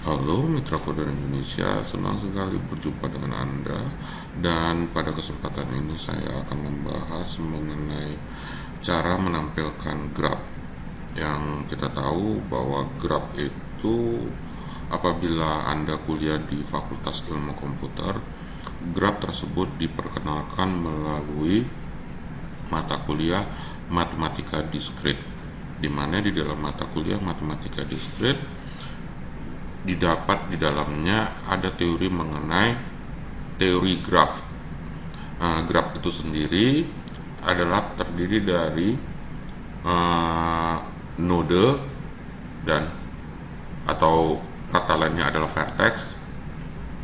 Halo mitra coder Indonesia, senang sekali berjumpa dengan Anda. Dan pada kesempatan ini saya akan membahas mengenai cara menampilkan graf. Yang kita tahu bahwa graf itu apabila Anda kuliah di Fakultas Ilmu Komputer, graf tersebut diperkenalkan melalui mata kuliah matematika diskrit, di mana di dalam mata kuliah matematika diskrit didapat di dalamnya ada teori mengenai teori graf. Graf itu sendiri adalah terdiri dari node dan atau kata lainnya adalah vertex,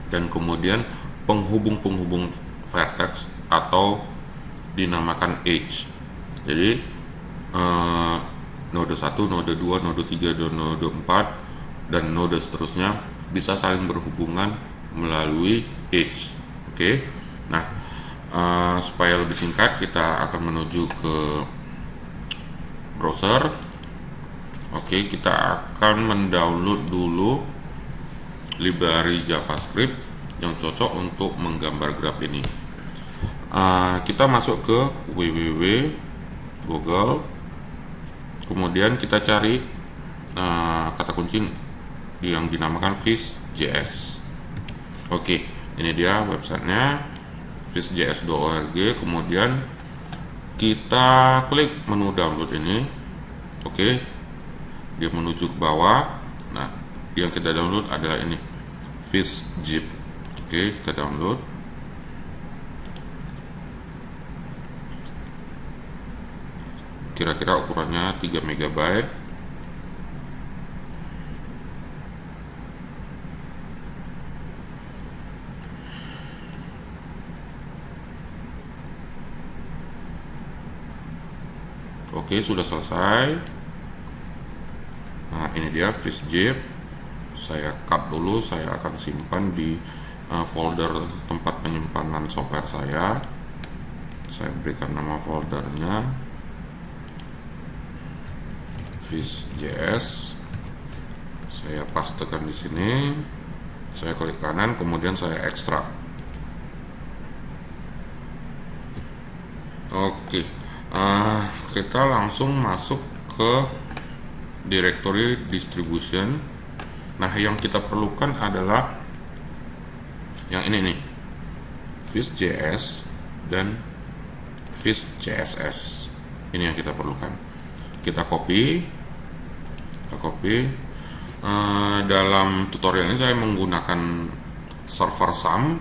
dan kemudian penghubung-penghubung vertex atau dinamakan edge. Jadi node 1, node 2, node 3, dan node 4 dan node seterusnya bisa saling berhubungan melalui edge. Oke. Nah, supaya lebih singkat kita akan menuju ke browser. Oke, kita akan mendownload dulu library JavaScript yang cocok untuk menggambar graf ini. Kita masuk ke www.google, kemudian kita cari kata kunci yang dinamakan fish.js. Oke, ini dia websitenya fish.js.org. Kemudian kita klik menu download ini. Oke, dia menuju ke bawah. Nah, yang kita download adalah ini, fish.zip. Oke, kita download. Kira-kira ukurannya 3 MB. Oke, sudah selesai. Nah, ini dia fish.zip. Saya cut dulu, saya akan simpan di folder tempat penyimpanan software saya. Saya berikan nama foldernya fish.js. Saya pastekan di sini. Saya klik kanan, kemudian saya ekstrak. Oke. Kita langsung masuk ke directory distribution. Nah, yang kita perlukan adalah yang ini nih, fish.js dan fish.css. Ini yang kita perlukan. Kita copy. Dalam tutorial ini saya menggunakan server SAM,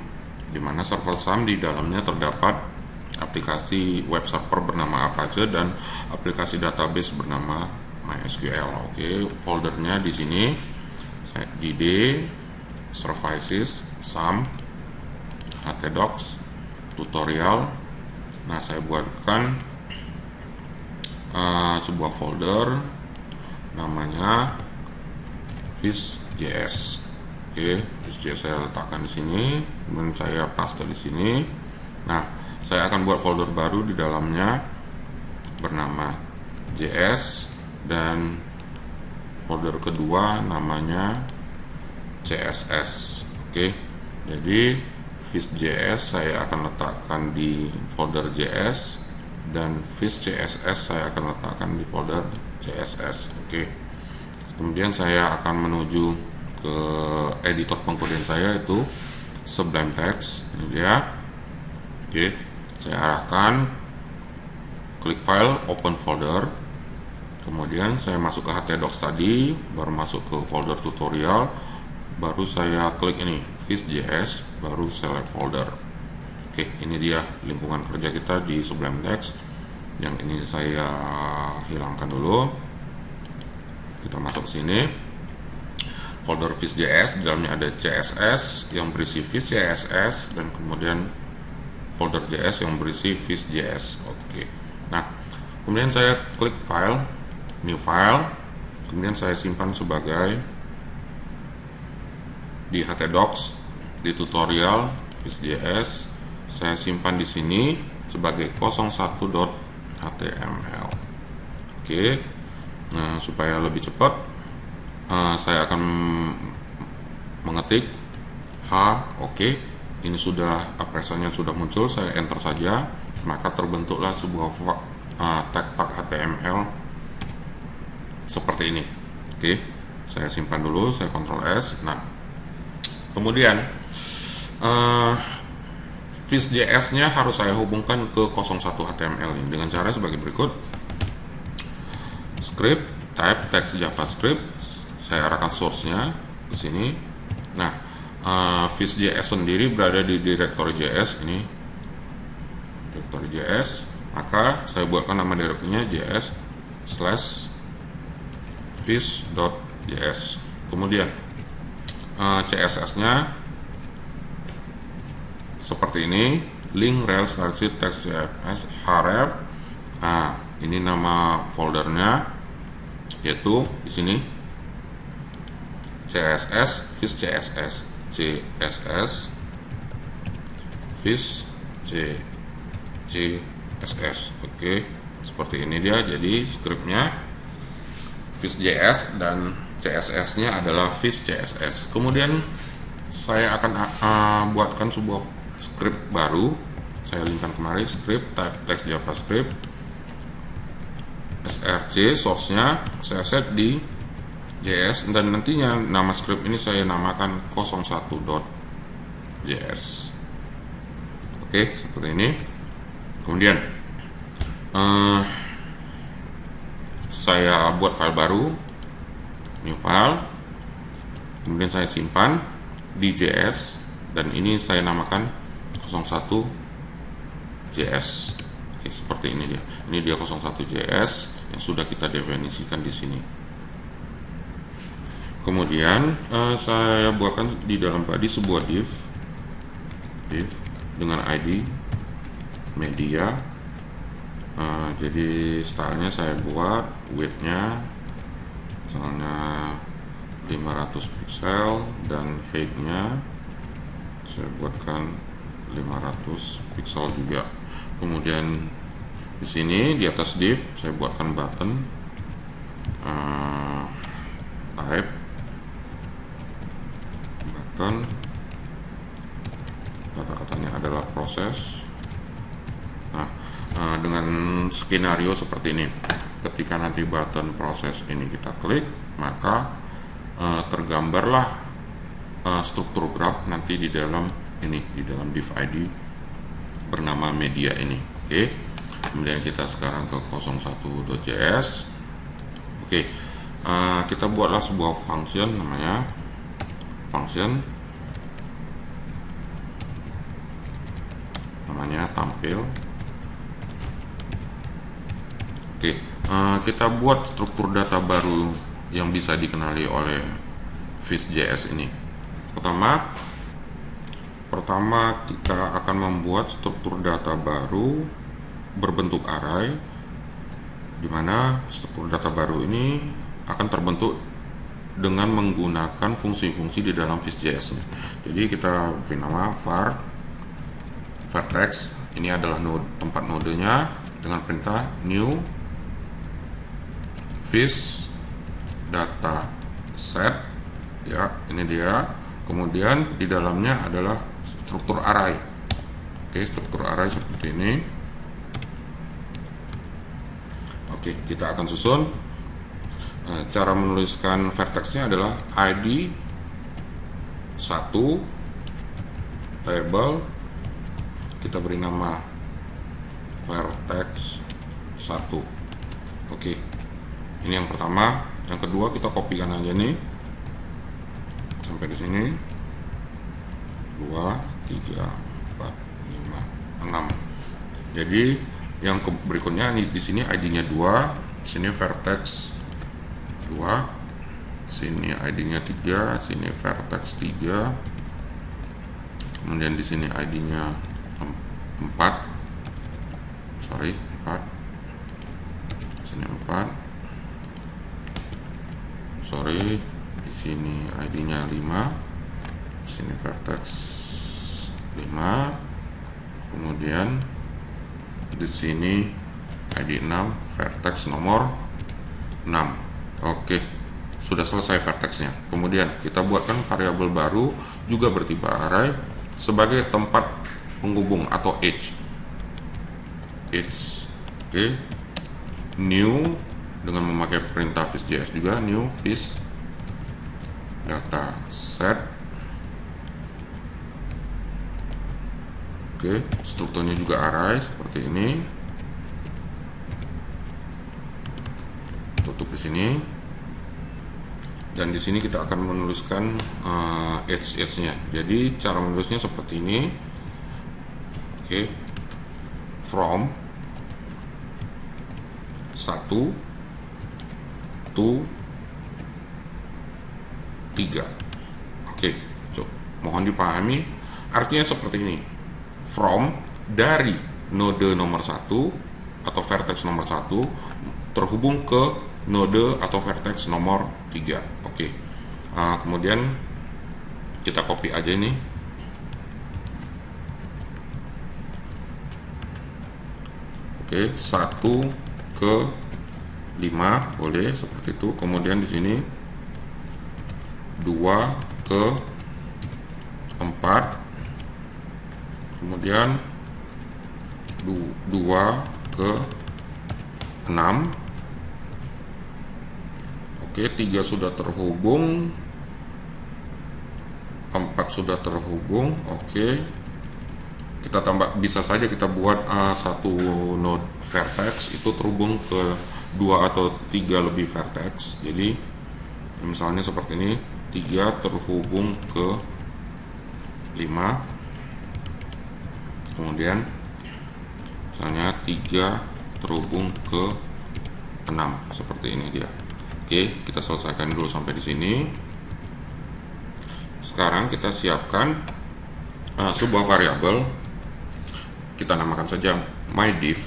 di mana server SAM di dalamnya terdapat aplikasi web server bernama Apache dan aplikasi database bernama MySQL. Oke, foldernya di sini dd services SAM htdocs tutorial. Nah, saya buatkan sebuah folder namanya fish.js. Oke, fish.js saya letakkan di sini, kemudian saya paste di sini. Nah, saya akan buat folder baru di dalamnya bernama JS, dan folder kedua namanya CSS. Oke, jadi fish.js saya akan letakkan di folder JS dan fish.css saya akan letakkan di folder CSS. Oke, kemudian saya akan menuju ke editor pengkodean saya, itu Sublime Text. Ini dia. Oke, saya arahkan, klik file, open folder, kemudian saya masuk ke htdocs tadi, baru masuk ke folder tutorial, baru saya klik ini fish.js, baru select folder. Oke, ini dia lingkungan kerja kita di Sublime Text. Yang ini saya hilangkan dulu. Kita masuk ke sini, folder fish.js, di dalamnya ada CSS yang berisi fish.css, dan kemudian folder JS yang berisi fish.js. Oke. Nah, kemudian saya klik file, new file, kemudian saya simpan sebagai di htdocs, di tutorial fish.js. Saya simpan di sini sebagai 01.html. Oke. Nah, supaya lebih cepat, saya akan ketik H, oke. Ini sudah presannya sudah muncul, saya enter saja, maka terbentuklah sebuah tag HTML seperti ini. Oke, saya simpan dulu, saya Ctrl S. Nah, kemudian Vue.js nya harus saya hubungkan ke 01 HTML ini dengan cara sebagai berikut. Script type text JavaScript, saya arahkan source-nya ke sini. Nah, Vue.js sendiri berada di directory JS ini, directory JS, maka saya buatkan nama direkturnya js/vue.js. Kemudian CSS-nya seperti ini, link rel sheet text JS href. Nah, ini nama foldernya, yaitu di sini CSS Vue.js, CSS Vue.js. Oke, seperti ini dia. Jadi scriptnya Vue.js dan CSS-nya adalah Vue.js. Kemudian saya akan buatkan sebuah script baru. Saya linkkan kemarin, script type text JavaScript src, source-nya saya set di JS, dan nantinya nama script ini saya namakan 01.js. Oke, seperti ini. Kemudian saya buat file baru, new file, kemudian saya simpan di JS, dan ini saya namakan 01.js. Oke, seperti ini dia. Ini dia 01.js yang sudah kita definisikan di sini. Kemudian saya buatkan di dalam body sebuah div dengan ID media. Jadi stylenya saya buat width-nya misalnya 500 pixel dan height-nya saya buatkan 500 pixel juga. Kemudian di sini di atas div saya buatkan button type button, kata-katanya adalah proses. Nah, dengan skenario seperti ini, ketika nanti button proses ini kita klik, maka tergambarlah struktur graph nanti di dalam ini, di dalam div ID bernama media ini. Oke. Kemudian kita sekarang ke 01.js. Oke. Kita buatlah sebuah function namanya tampil. Oke. Kita buat struktur data baru yang bisa dikenali oleh Vue.js ini. Pertama kita akan membuat struktur data baru berbentuk array, di mana struktur data baru ini akan terbentuk dengan menggunakan fungsi-fungsi di dalam Vue.js. Jadi kita beri nama var vertex, ini adalah tempat nodenya, dengan perintah new Vue data set. Ya, ini dia. Kemudian di dalamnya adalah struktur array. Oke, struktur array seperti ini. Oke, kita akan susun. Cara menuliskan vertexnya adalah ID 1 table, kita beri nama vertex 1. Oke, ini yang pertama. Yang kedua kita kopikan aja nih sampai di sini. 2, 3, 4, 5, 6. Jadi yang berikutnya nih, di sini ID-nya 2, sini vertex 2, sini ID-nya 3, sini vertex 3. Kemudian di sini ID-nya 4. Sini 4. Di sini ID-nya 5, sini vertex 5. Kemudian di sini ID 6, vertex nomor 6. Oke, sudah selesai vertexnya. Kemudian kita buatkan variabel baru juga bertipe array sebagai tempat penghubung atau edge. Oke. New dengan memakai perintah fish.js juga, new fish data set. Oke, strukturnya juga array seperti ini. Tutup di sini. Dan di sini kita akan menuliskan edge-nya. Jadi cara menulisnya seperti ini. Oke. From 1 to 3. Oke, mohon dipahami. Artinya seperti ini. From, dari node nomor 1 atau vertex nomor 1 terhubung ke node atau vertex nomor 3. Oke. Kemudian kita copy aja ini. Oke, 1 ke 5 boleh seperti itu. Kemudian di sini 2 ke 4. Kemudian 2 ke 6. Oke, 3 sudah terhubung, 4 sudah terhubung. Oke, kita tambah, bisa saja kita buat satu node vertex itu terhubung ke 2 atau 3 lebih vertex. Jadi misalnya seperti ini, 3 terhubung ke 5. Kemudian misalnya 3 terhubung ke 6, seperti ini dia. Oke, kita selesaikan dulu sampai di sini. Sekarang kita siapkan sebuah variabel. Kita namakan saja myDiv.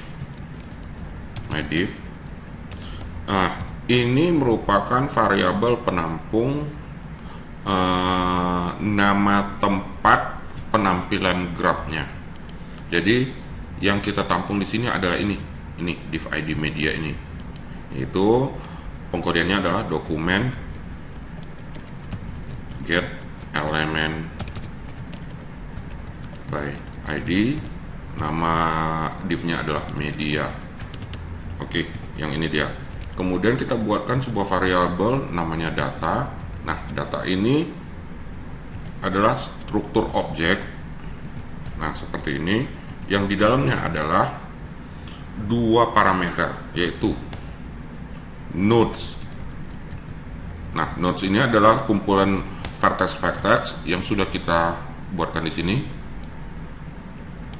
Ini merupakan variabel penampung nama tempat penampilan grafnya. Jadi yang kita tampung di sini adalah ini div id media ini. Itu pengkodeannya adalah dokumen get element by id, nama divnya adalah media. Oke, yang ini dia. Kemudian kita buatkan sebuah variabel namanya data. Nah, data ini adalah struktur objek. Nah, seperti ini. Yang di dalamnya adalah 2 parameter, yaitu nodes. Nah, nodes ini adalah kumpulan vertex-vertex yang sudah kita buatkan di sini.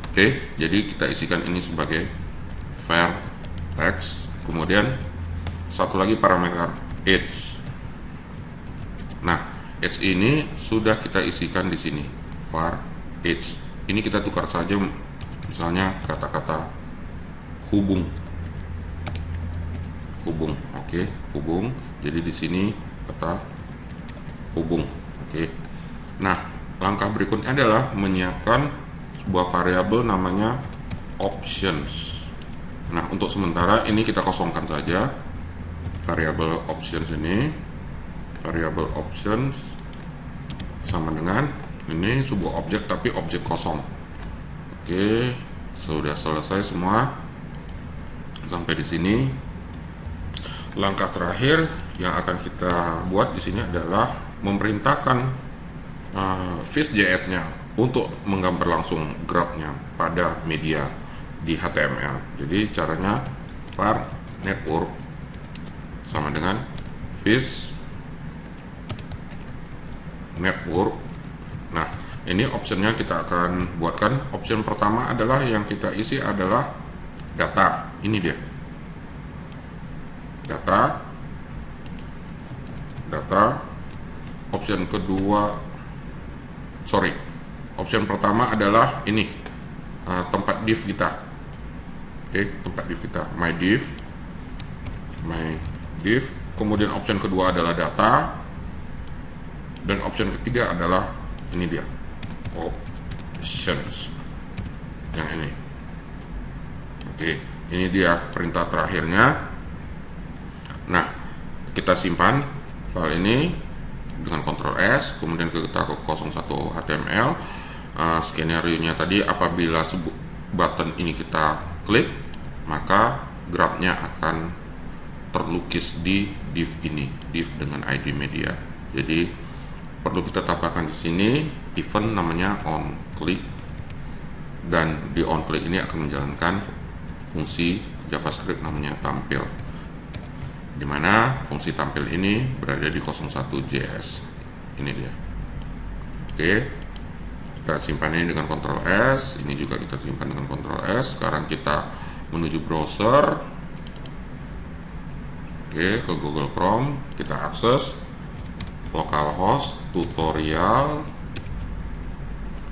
Oke, jadi kita isikan ini sebagai vertex. Kemudian satu lagi parameter edge. Nah, edge ini sudah kita isikan di sini, var edge. Ini kita tukar saja, misalnya kata-kata hubung. Oke, hubung. Jadi di sini kata hubung. Oke. Nah, langkah berikutnya adalah menyiapkan sebuah variabel namanya options. Nah, untuk sementara ini kita kosongkan saja variabel options ini. Variabel options sama dengan ini sebuah objek, tapi objek kosong. Oke, sudah selesai semua sampai di sini. Langkah terakhir yang akan kita buat di sini adalah memerintahkan fish.js-nya untuk menggambar langsung grafnya pada media di HTML. Jadi caranya var network sama dengan fish network. Nah, ini optionnya kita akan buatkan. Option pertama adalah yang kita isi adalah data. Ini dia. Data. Option kedua, option pertama adalah ini tempat div kita. Oke, tempat div kita, my div. Kemudian option kedua adalah data, dan option ketiga adalah ini dia, options yang ini. Oke, ini dia perintah terakhirnya. Nah, kita simpan file ini dengan Ctrl S, kemudian kita ke 01 HTML. Skenario-nya tadi, apabila button ini kita klik, maka grabnya akan terlukis di div ini, div dengan ID media. Jadi perlu kita tambahkan di sini event namanya onClick, dan di onClick ini akan menjalankan fungsi JavaScript namanya tampil, dimana fungsi tampil ini berada di 01JS. Ini dia. Oke, kita simpan ini dengan Ctrl S, ini juga kita simpan dengan Ctrl S. Sekarang kita menuju browser. Oke, ke Google Chrome, kita akses localhost tutorial.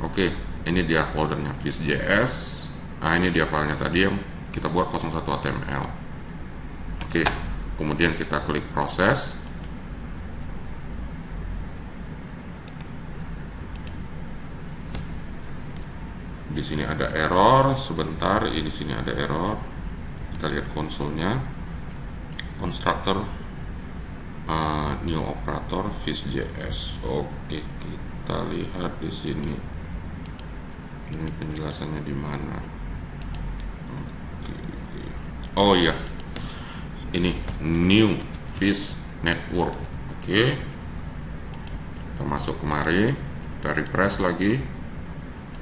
Oke, ini dia foldernya fish.js. Nah, ini dia filenya tadi yang kita buat 01 HTML. Oke, kemudian kita klik proses. Di sini ada error, sebentar, di sini ada error. Kita lihat konsolnya. Constructor new operator fish.js. Oke, kita lihat di sini. Ini penjelasannya di mana? Oke. Oh iya, ini new fish network. Oke, kita masuk kemari, kita refresh lagi,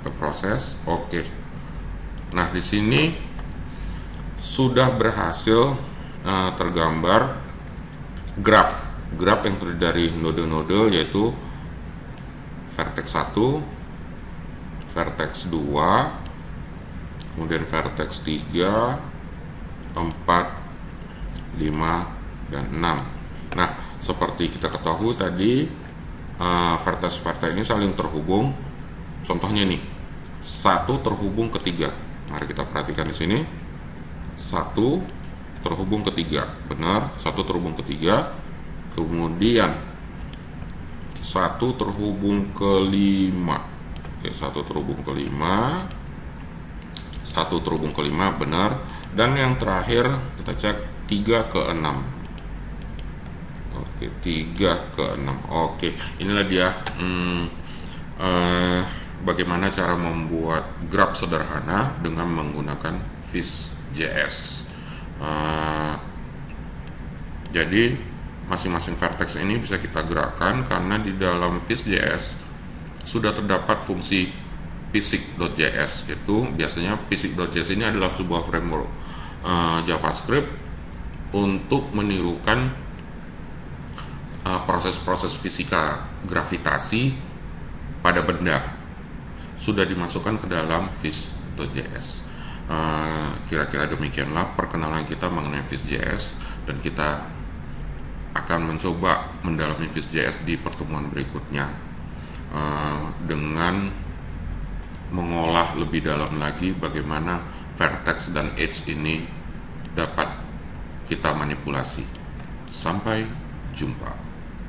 kita proses. Oke, nah di sini sudah berhasil tergambar grab yang terdiri dari node-node, yaitu vertex 1, vertex 2, kemudian vertex 3, 4, 5, dan 6. Nah, seperti kita ketahui tadi, vertex-vertex ini saling terhubung. Contohnya nih, 1 terhubung ke 3. Mari kita perhatikan di sini. 1 terhubung ke 3, benar, 1 terhubung ke 3, kemudian 1 terhubung ke 5. Oke, 1 terhubung ke 5, 1 terhubung ke 5, benar, dan yang terakhir kita cek 3 ke 6. Oke, 3 ke 6. Oke, inilah dia bagaimana cara membuat grab sederhana dengan menggunakan fish.js. Jadi masing-masing vertex ini bisa kita gerakkan karena di dalam fish.js sudah terdapat fungsi physics.js. Itu biasanya physics.js ini adalah sebuah framework JavaScript untuk menirukan proses-proses fisika gravitasi pada benda. Sudah dimasukkan ke dalam fish.js. Kira-kira demikianlah perkenalan kita mengenai fish.js, dan kita akan mencoba mendalami fish.js di pertemuan berikutnya dengan mengolah lebih dalam lagi bagaimana vertex dan edge ini dapat kita manipulasi. Sampai jumpa.